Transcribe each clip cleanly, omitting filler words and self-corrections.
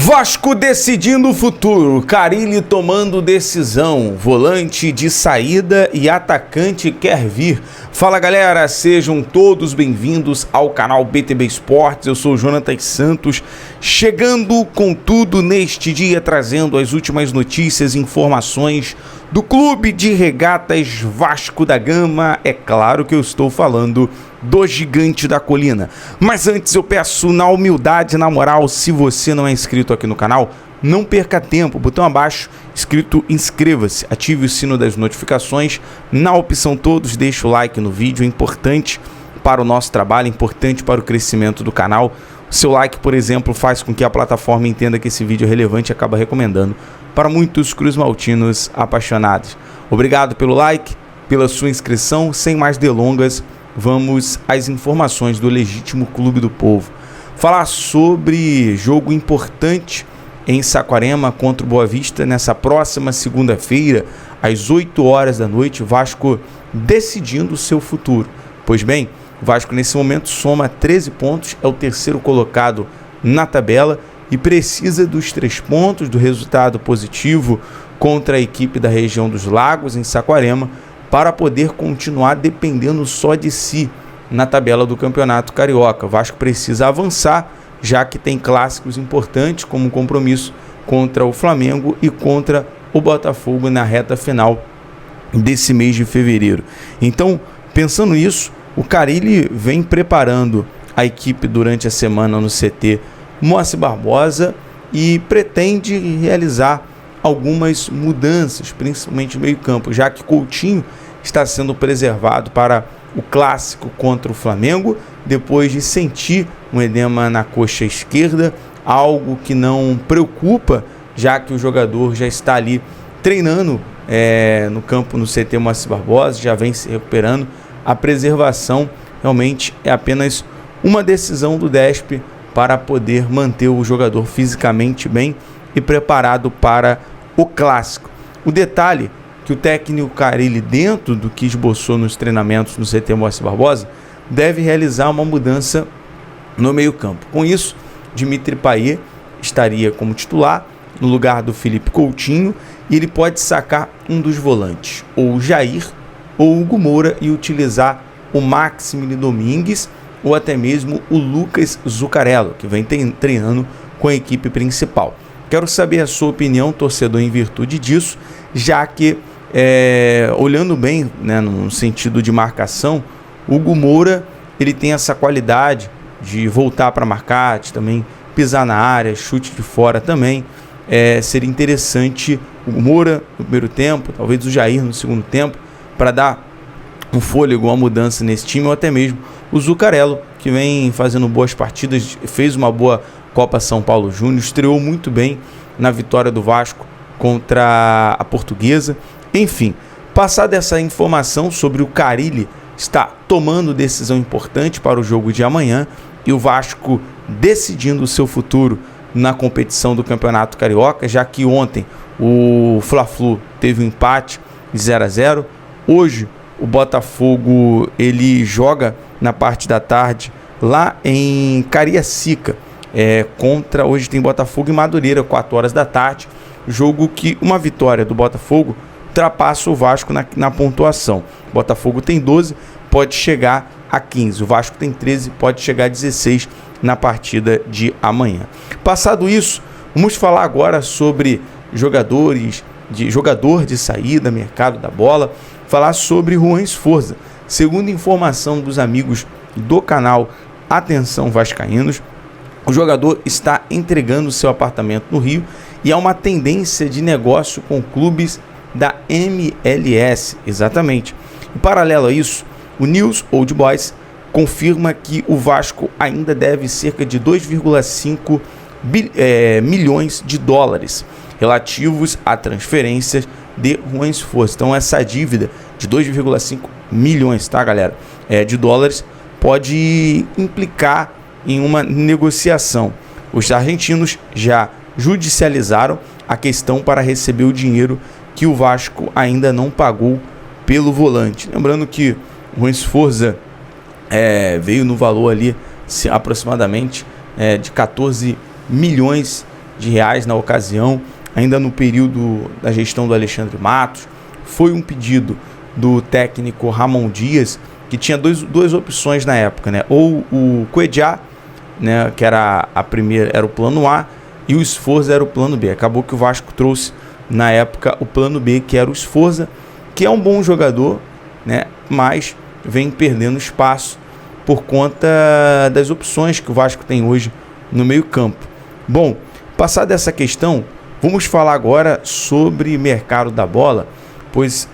Vasco decidindo o futuro, Carille tomando decisão, volante de saída e atacante quer vir. Fala galera, sejam todos bem-vindos ao canal BTB Esportes, eu sou o Jonatas Santos, chegando com tudo neste dia, trazendo as últimas notícias e informações do Clube de Regatas Vasco da Gama. É claro que eu estou falando do Gigante da Colina. Mas antes eu peço na humildade, na moral, se você não é inscrito aqui no canal, não perca tempo, botão abaixo, escrito inscreva-se, ative o sino das notificações, na opção todos, deixa o like no vídeo, é importante para o nosso trabalho, é importante para o crescimento do canal. O seu like, por exemplo, faz com que a plataforma entenda que esse vídeo é relevante e acaba recomendando para muitos cruzmaltinos apaixonados. Obrigado pelo like, pela sua inscrição. Sem mais delongas, vamos às informações do legítimo Clube do Povo. Falar sobre jogo importante em Saquarema contra o Boa Vista nessa próxima segunda-feira, às 8 horas da noite, Vasco decidindo o seu futuro. Pois bem, o Vasco nesse momento soma 13 pontos, é o terceiro colocado na tabela e precisa dos 3 pontos do resultado positivo contra a equipe da região dos Lagos, em Saquarema, para poder continuar dependendo só de si na tabela do Campeonato Carioca. O Vasco precisa avançar, já que tem clássicos importantes, como o compromisso contra o Flamengo e contra o Botafogo na reta final desse mês de fevereiro. Então, pensando nisso, o Carille vem preparando a equipe durante a semana no CT Moacir Barbosa e pretende realizar algumas mudanças, principalmente no meio-campo, já que Coutinho está sendo preservado para o clássico contra o Flamengo, depois de sentir um edema na coxa esquerda, algo que não preocupa, já que o jogador já está ali treinando no campo no CT Moacir Barbosa, já vem se recuperando. A preservação realmente é apenas uma decisão do DESP para poder manter o jogador fisicamente bem e preparado para o clássico. O detalhe que o técnico Carille, dentro do que esboçou nos treinamentos no CT Moacir Barbosa, deve realizar uma mudança no meio-campo. Com isso, Dimitri Payet estaria como titular no lugar do Felipe Coutinho e ele pode sacar um dos volantes, ou o Jair ou o Hugo Moura, e utilizar o Maximiliano Domingues ou até mesmo o Lucas Zuccarello, que vem treinando com a equipe principal. Quero saber a sua opinião, torcedor, em virtude disso, já que, olhando bem, né, no sentido de marcação, o Hugo Moura ele tem essa qualidade de voltar para marcar, de também pisar na área, chute de fora também. Seria interessante o Hugo Moura no primeiro tempo, talvez o Jair no segundo tempo, para dar um fôlego, uma mudança nesse time, ou até mesmo o Zuccarello, que vem fazendo boas partidas, fez uma boa Copa São Paulo Júnior, estreou muito bem na vitória do Vasco contra a Portuguesa. Enfim, passada essa informação sobre o Carille está tomando decisão importante para o jogo de amanhã e o Vasco decidindo o seu futuro na competição do Campeonato Carioca, já que ontem o Fla-Flu teve um empate de 0-0, hoje o Botafogo ele joga na parte da tarde lá em Cariacica, hoje tem Botafogo e Madureira, 4 horas da tarde, jogo que uma vitória do Botafogo ultrapassa o Vasco na pontuação. O Botafogo tem 12, pode chegar a 15, o Vasco tem 13, pode chegar a 16 na partida de amanhã. Passado isso, vamos falar agora sobre jogador de saída, mercado da bola, falar sobre Juan Esforza. Segundo informação dos amigos do canal Atenção Vascaínos, o jogador está entregando seu apartamento no Rio e há uma tendência de negócio com clubes da MLS, exatamente. Em paralelo a isso, o News Old Boys confirma que o Vasco ainda deve cerca de 2,5 milhões de dólares relativos a transferências de Juan Esforza. Então essa dívida de 2,5 milhões, tá galera, de dólares, pode implicar em uma negociação. Os argentinos já judicializaram a questão para receber o dinheiro que o Vasco ainda não pagou pelo volante. Lembrando que o Juan Esforza veio no valor ali aproximadamente de 14 milhões de reais na ocasião, ainda no período da gestão do Alexandre Matos. Foi um pedido do técnico Ramon Dias, que tinha duas opções na época, né? Ou o Cuejá, né, que era a primeira, era o plano A, e o Sforza era o plano B. Acabou que o Vasco trouxe na época o plano B, que era o Sforza, que é um bom jogador, né, mas vem perdendo espaço por conta das opções que o Vasco tem hoje no meio-campo. Bom, passada essa questão, vamos falar agora sobre mercado da bola, pois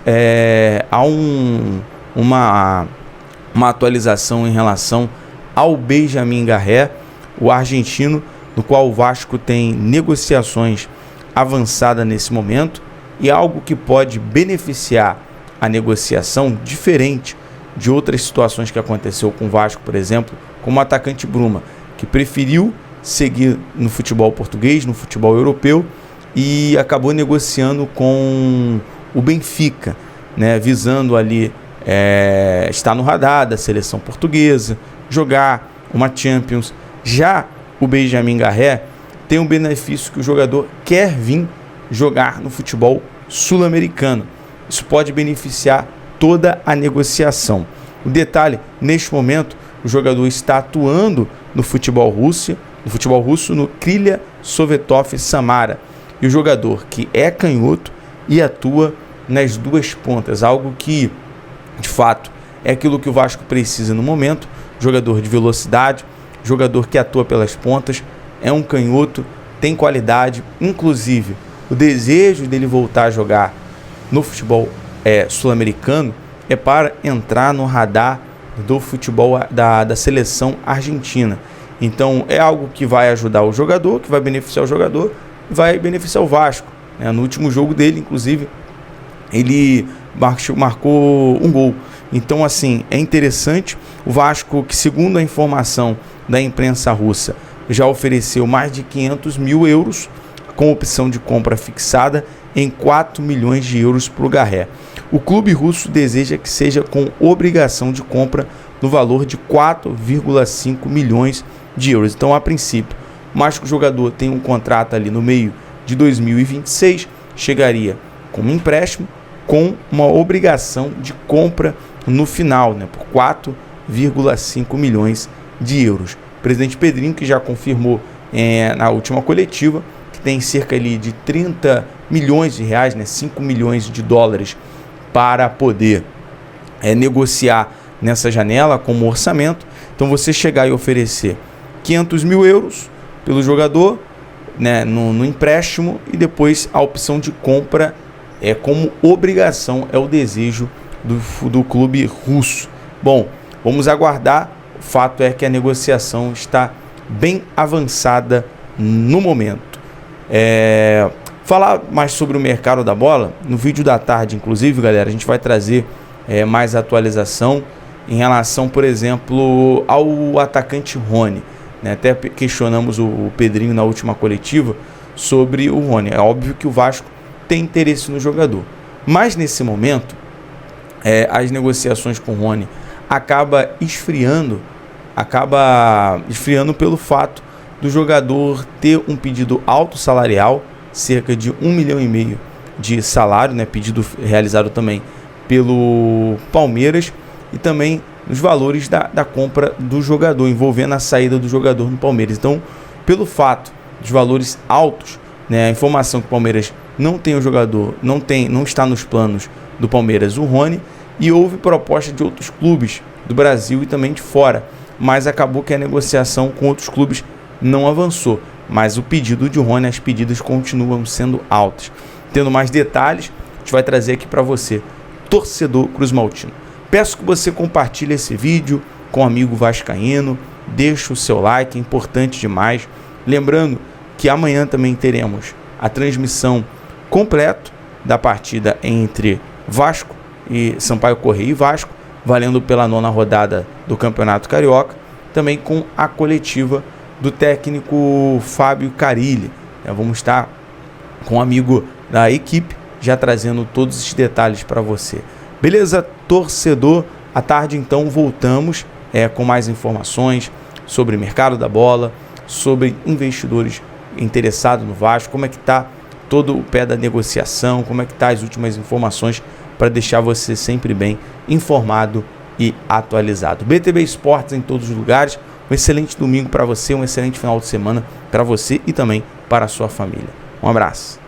há uma atualização em relação ao Benjamin Garré, o argentino, no qual o Vasco tem negociações avançadas nesse momento, e algo que pode beneficiar a negociação, diferente de outras situações que aconteceu com o Vasco, por exemplo, como o atacante Bruma, que preferiu seguir no futebol português, no futebol europeu, e acabou negociando com o Benfica, né, visando ali estar no radar da seleção portuguesa, jogar uma Champions. Já o Benjamin Garré tem um benefício que o jogador quer vir jogar no futebol sul-americano. Isso pode beneficiar toda a negociação. O detalhe, neste momento, o jogador está atuando no futebol russo no Krylia Sovetov Samara. E o jogador que é canhoto e atua nas duas pontas, algo que, de fato, é aquilo que o Vasco precisa no momento. Jogador de velocidade, jogador que atua pelas pontas, é um canhoto, tem qualidade, inclusive o desejo dele voltar a jogar no futebol sul-americano é para entrar no radar do futebol da seleção argentina. Então é algo que vai ajudar o jogador, que vai beneficiar o jogador, vai beneficiar o Vasco, né? No último jogo dele, inclusive, ele marcou um gol. Então, assim, é interessante. O Vasco, que segundo a informação da imprensa russa, já ofereceu mais de 500 mil euros com opção de compra fixada em 4 milhões de euros para o Garré. O clube russo deseja que seja com obrigação de compra no valor de 4,5 milhões de euros. Então, a princípio, mas que o jogador tem um contrato ali no meio de 2026, chegaria com um empréstimo com uma obrigação de compra no final, né, por 4,5 milhões de euros. O presidente Pedrinho, que já confirmou na última coletiva, que tem cerca ali de 30 milhões de reais, né, 5 milhões de dólares para poder negociar nessa janela como orçamento. Então você chegar e oferecer 500 mil euros pelo jogador, né, no empréstimo, e depois a opção de compra como obrigação, é o desejo do clube russo. Bom, vamos aguardar. O fato é que a negociação está bem avançada no momento. Falar mais sobre o mercado da bola, no vídeo da tarde, inclusive, galera, a gente vai trazer mais atualização em relação, por exemplo, ao atacante Rony, né? Até questionamos o Pedrinho na última coletiva sobre o Rony. É óbvio que o Vasco tem interesse no jogador, mas nesse momento as negociações com o Rony acaba esfriando pelo fato do jogador ter um pedido alto salarial, cerca de 1,5 milhão de salário, né, pedido realizado também pelo Palmeiras, e também nos valores da compra do jogador, envolvendo a saída do jogador no Palmeiras. Então, pelo fato dos valores altos, né, a informação que o Palmeiras não tem o jogador, não está nos planos do Palmeiras o Rony, e houve proposta de outros clubes do Brasil e também de fora, mas acabou que a negociação com outros clubes não avançou. Mas o pedido de Rony, as pedidas continuam sendo altas. Tendo mais detalhes, a gente vai trazer aqui para você, torcedor cruzmaltino. Peço que você compartilhe esse vídeo com um amigo vascaíno, deixe o seu like, é importante demais. Lembrando que amanhã também teremos a transmissão completa da partida entre Vasco e Sampaio Corrêa e Vasco, valendo pela 9ª rodada do Campeonato Carioca, também com a coletiva do técnico Fábio Carilli. Vamos estar com um amigo da equipe, já trazendo todos esses detalhes para você. Beleza, torcedor? À tarde, então, voltamos com mais informações sobre mercado da bola, sobre investidores interessado no Vasco, como é que está todo o pé da negociação, como é que tá as últimas informações para deixar você sempre bem informado e atualizado. BTB Esportes em todos os lugares. Um excelente domingo para você, um excelente final de semana para você e também para a sua família. Um abraço.